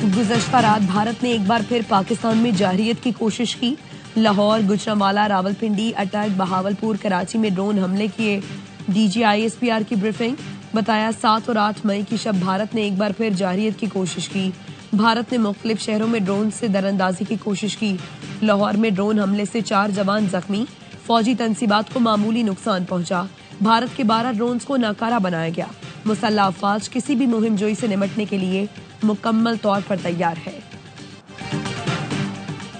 गुज़श्ता रात भारत ने एक बार फिर पाकिस्तान में जारहियत की कोशिश की। लाहौर, गुजरांवाला, रावलपिंडी, अटक, बहावलपुर, कराची में ड्रोन हमले किए। DGISPR की ब्रीफिंग। बताया 7 और 8 मई की शब भारत ने एक बार फिर जारहियत की कोशिश की। भारत ने मुख्तलिफ शहरों में ड्रोन से दरअंदाजी की कोशिश की। लाहौर में ड्रोन हमले से 4 जवान जख्मी। फौजी तनसीबात को मामूली नुकसान पहुंचा। भारत के 12 ड्रोन्स को नाकारा बनाया गया। मुसल्लह अफवाज किसी भी मुहिम जोई से निमटने के लिए मुकम्मल तौर पर तैयार है।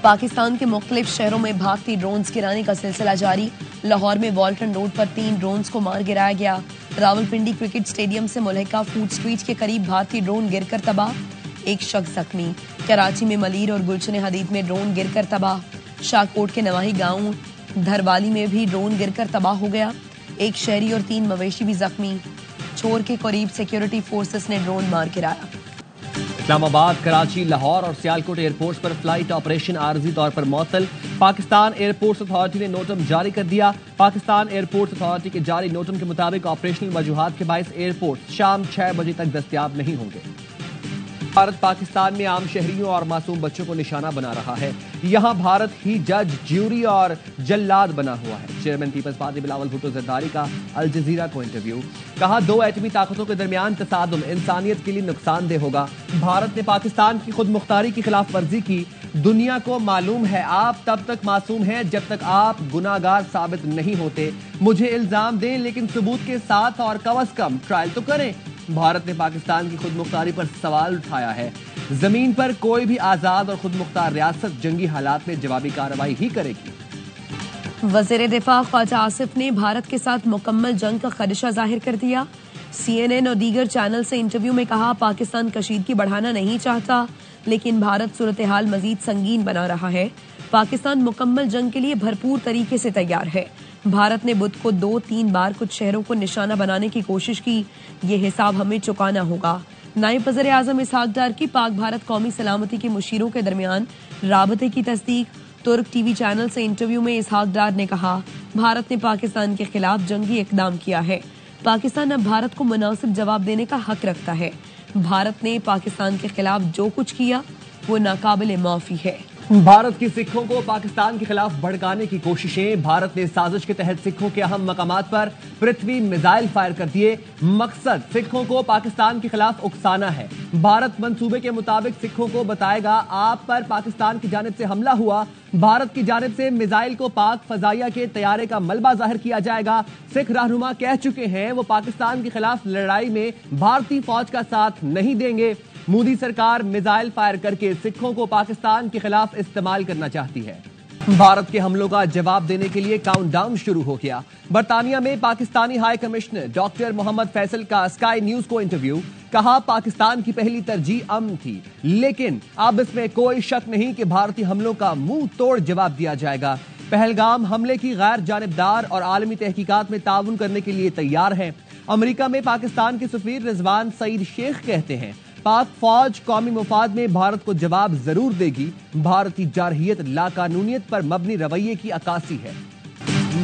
पाकिस्तान के मुख्तलिफ शहरों में भागती ड्रोन्स गिराने का सिलसिला जारी। लाहौर में वॉल्टन रोड पर 3 ड्रोन्स को मार गिराया गया। रावलपिंडी क्रिकेट स्टेडियम से मुल्हिका फूड स्ट्रीट के करीब भारतीय ड्रोन गिरकर तबाह, 1 शख्स जख्मी। कराची में मलीर और गुलशन हदीद में ड्रोन गिरकर तबाह। शाहकोट के नवाही गांव धरवाली में भी ड्रोन गिरकर तबाह हो गया। 1 शहरी और 3 मवेशी भी जख्मी। छोर के करीब सिक्योरिटी फोर्सेस ने ड्रोन मार गिराया। इस्लामाबाद, कराची, लाहौर और सियालकोट एयरपोर्ट्स पर फ्लाइट ऑपरेशन आरजी तौर पर मुअत्तल। पाकिस्तान एयरपोर्ट्स अथॉरिटी ने नोटम जारी कर दिया। पाकिस्तान एयरपोर्ट्स अथॉरिटी के जारी नोटम के मुताबिक ऑपरेशनल वजूहात के बायस एयरपोर्ट शाम 6 बजे तक दस्तयाब नहीं होंगे। भारत पाकिस्तान में आम शहरियों और मासूम बच्चों को निशाना बना रहा है। यहाँ भारत ही जज, ज्यूरी और जल्लाद बना हुआ है। चेयरमैन पीपल्स पार्टी बिलावल भुट्टो जरदारी का अल जजीरा को इंटरव्यू। कहा 2 एटमी ताकतों के दरमियान तसादुम इंसानियत के लिए नुकसानदेह होगा। भारत ने पाकिस्तान की खुद मुख्तारी की खिलाफ वर्जी की। दुनिया को मालूम है आप तब तक मासूम हैं जब तक आप गुनाहगार साबित नहीं होते। मुझे इल्जाम दें लेकिन सबूत के साथ और कम अज कम ट्रायल तो करें। भारत ने पाकिस्तान की खुद मुख्तारी पर सवाल उठाया है। जमीन पर कोई भी आजाद और खुद मुख्तार रियासत जंगी हालात में जवाबी कार्रवाई ही करेगी। वज़ीर दिफा ख्वाजा आसिफ ने भारत के साथ मुकम्मल जंग का खदशा जाहिर कर दिया। CNN और दीगर चैनल से इंटरव्यू में कहा पाकिस्तान कशीदगी बढ़ाना नहीं चाहता, लेकिन भारत सूरत हाल मजीद संगीन बना रहा है। पाकिस्तान मुकम्मल जंग के लिए भरपूर तरीके से तैयार है। भारत ने बुध को 2-3 बार कुछ शहरों को निशाना बनाने की कोशिश की। ये हिसाब हमें चुकाना होगा। नायब वज़ीर आज़म इसहाक डार की पाक भारत कौमी सलामती के मुशीरों के दरमियान राबते की तस्दीक। तुर्क TV चैनल से इंटरव्यू में इसहाक डार ने कहा भारत ने पाकिस्तान के खिलाफ जंगी इकदाम किया है। पाकिस्तान अब भारत को मुनासिब जवाब देने का हक रखता है। भारत ने पाकिस्तान के खिलाफ जो कुछ किया वो नाकाबिल माफी है। भारत की सिखों को पाकिस्तान के खिलाफ भड़काने की कोशिशें। भारत ने साजिश के तहत सिखों के अहम मकामात पर पृथ्वी मिसाइल फायर कर दिए। मकसद सिखों को पाकिस्तान के खिलाफ उकसाना है। भारत मंसूबे के मुताबिक सिखों को बताएगा आप पर पाकिस्तान की जानिब से हमला हुआ। भारत की जानिब से मिसाइल को पाक फजाइया के तैयारे का मलबा जाहिर किया जाएगा। सिख रहनुमा कह चुके हैं वो पाकिस्तान के खिलाफ लड़ाई में भारतीय फौज का साथ नहीं देंगे। मोदी सरकार मिसाइल फायर करके सिखों को पाकिस्तान के खिलाफ इस्तेमाल करना चाहती है। भारत के हमलों का जवाब देने के लिए काउंटडाउन शुरू हो गया। बरतानिया में Pakistani high commissioner doctor Mohammad Faisal का स्काई न्यूज को इंटरव्यू। कहा पाकिस्तान की पहली तरजीह अमन थी, लेकिन अब इसमें कोई शक नहीं कि भारतीय हमलों का मुंह तोड़ जवाब दिया जाएगा। पहलगाम हमले की गैर जानिबदार और आलमी तहकीकात में ताउन करने के लिए तैयार है। अमेरिका में पाकिस्तान के सफीर रिजवान सईद शेख कहते हैं पाक फौज कौमी मुफाद में भारत को जवाब जरूर देगी। भारतीय जारहियत लाकानूनियत पर मबनी रवैये की अक्कासी है।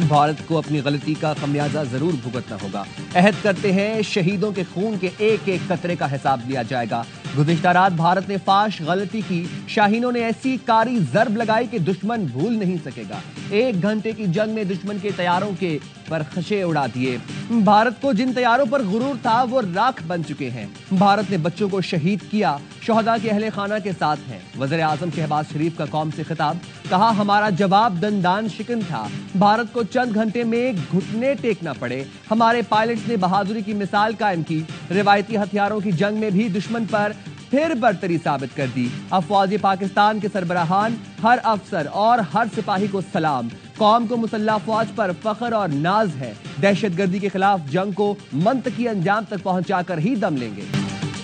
भारत को अपनी गलती का खमियाजा जरूर भुगतना होगा। अहद करते हैं शहीदों के खून के एक एक कतरे का हिसाब लिया जाएगा। गुज़िश्ता रात भारत ने फाश गलती की। शाहीनों ने ऐसी कारी जर्ब लगाई कि दुश्मन भूल नहीं सकेगा। 1 घंटे की जंग में दुश्मन के तैयारों के पर खशे उड़ा दिए। भारत को जिन तैयारों पर गुरूर था वो राख बन चुके हैं। भारत ने बच्चों को शहीद किया। शोहदा के अहले खाना के साथ हैं। वज़ीर आज़म शहबाज शरीफ का कौम से खिताब। कहा हमारा जवाब दंदान शिकन था। भारत को चंद घंटे में घुटने टेकना पड़े। हमारे पायलट्स ने बहादुरी की मिसाल कायम की। रिवायती हथियारों की जंग में भी दुश्मन पर फिर बरतरी साबित कर दी। अफवाज पाकिस्तान के सरबराहान, हर अफसर और हर सिपाही को सलाम। कौम को मुसल्लह फौज पर फख्र और नाज है। दहशतगर्दी के खिलाफ जंग को मंतकी अंजाम तक पहुंचाकर ही दम लेंगे।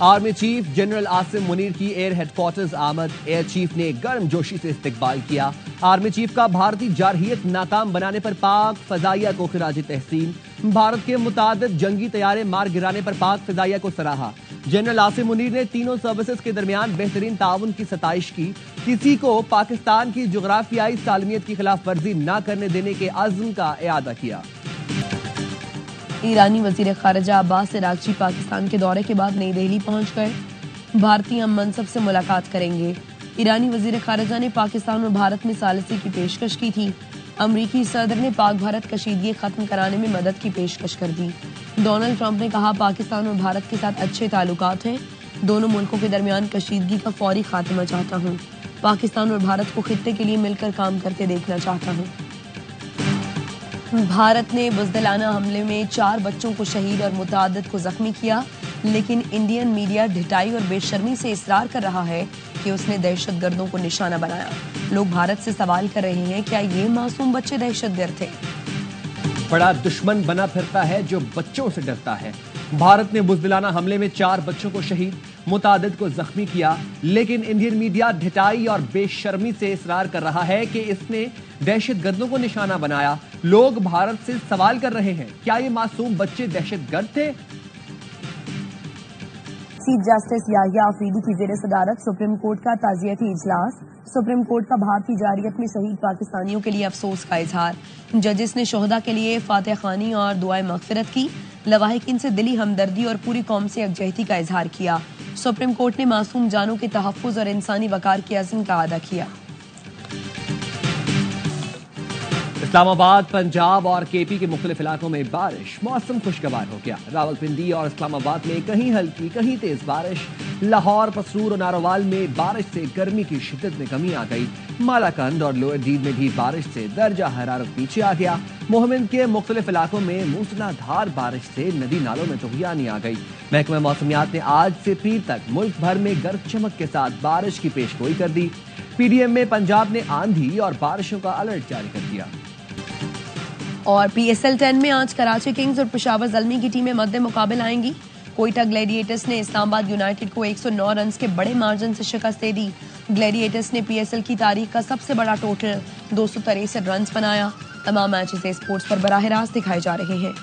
Army chief general Asim Munir की एयर हेडक्वार्टर्स आमद। एयर चीफ ने गर्म जोशी से इस्तकबाल किया। आर्मी चीफ का भारतीय जारहियत नाकाम बनाने पर पाक फजाइया को खिराज तहसीन। भारत के मुतादिद जंगी तैयारे मार गिराने पर पाक फजाइया को सराहा। जनरल आसिम मुनीर ने तीनों सर्विसेज के दरमियान बेहतरीन ताउन की सताइश की। किसी को पाकिस्तान की जुग्राफियाई सालमियत की खिलाफ वर्जी न करने देने के अज़्म का इआदा किया। ईरानी वजीर खारजा अब्बास अरागची पाकिस्तान के दौरे के बाद नई दिल्ली पहुंच गए। بھارتی ہم منصب سے ملاقات کریں گے۔ ایرانی وزیر خارجہ نے پاکستان اور بھارت میں ثالثی کی پیشکش کی تھی۔ امریکی صدر نے پاک بھارت کشیدگی ختم کرانے میں مدد کی پیشکش کر دی۔ ڈونلڈ ٹرمپ نے کہا پاکستان اور بھارت کے ساتھ اچھے تعلقات ہیں، دونوں ملکوں کے درمیان کشیدگی کا فوری خاتمہ چاہتا ہوں، پاکستان اور بھارت کو خطے کے لیے مل کر کام کرتے دیکھنا چاہتا ہوں۔ بھارت نے بزدلانہ حملے میں 4 بچوں کو شہید اور متعدد کو زخمی کیا، لیکن انڈین میڈیا ڈھٹائی اور بے شرمی سے اصرار کر رہا ہے کہ اس نے دہشت گردوں کو نشانہ بنایا۔ لوگ بھارت سے سوال کر رہے ہیں کیا یہ معصوم بچے دہشت گرد تھے؟ بڑا دشمن بنا پھرتا ہے جو بچوں سے ڈرتا ہے۔ بھارت نے بزدلانہ حملے میں 4 بچوں کو شہید، متعدد کو زخمی کیا، لیکن انڈین میڈیا ڈھٹائی اور بے شرمی سے اصرار کر رہا ہے کہ اس نے دہشت گردوں کو نشانہ بنایا۔ لوگ بھارت سے سوال کر رہے ہیں کیا یہ معصوم بچے دہشت گرد تھے؟ چیف جسٹس یحییٰ آفریدی کی زیر صدارت سپریم کورٹ کا تعزیتی اجلاس۔ سپریم کورٹ کا بھارتی جارحیت میں شہید پاکستانیوں کے لیے افسوس کا اظہار۔ ججز نے شہداء کے لیے فاتح خوانی اور دعائے مغفرت کی۔ لواحقین سے دلی ہمدردی اور پوری قوم سے یکجہتی کا اظہار کیا۔ سپریم کورٹ نے معصوم جانوں کے تحفظ اور انسانی وقار کے عزم کا اعادہ کیا۔ اسلام آباد، پنجاب اور کے پی کے مختلف علاقوں میں بارش، موسم خوشگوار ہو گیا۔ راولپنڈی اور اسلام آباد میں کہیں ہلکی کہیں تیز بارش۔ لاہور، پسرور اور ناروال میں بارش سے گرمی کی شدت میں کمی آ گئی۔ مالاکنڈ اور لوئر ڈیل میں بھی بارش سے درجہ حرارت نیچے آ گیا۔ موہمند کے مختلف علاقوں میں موسلادھار بارش سے ندی نالوں میں طغیانی آ گئی۔ محکمہ موسمیات نے آج سے پیر تک ملک بھر میں گرج چمک کے ساتھ بارش کی پیش گوئی کر دی۔ پی ڈی ایم میں پنجاب نے آندھی اور بارشوں کا الرٹ جاری کر دیا۔ اور پی ایس ایل 10 میں آج کراچی کنگز اور پشاور زلمی کی ٹیمیں مد مقابل آئیں گی۔ کوئٹہ گلیڈیٹرز نے اسلام آباد یونائیٹڈ کو 109 رنز کے بڑے مارجن سے شکست دے دی۔ گلیڈیٹرز نے پی ایس ایل کی تاریخ کا سب سے بڑا ٹوٹل 263 رنز بنایا۔ تمام میچز اسپورٹس پر براہ راست دکھائے جا رہے ہیں۔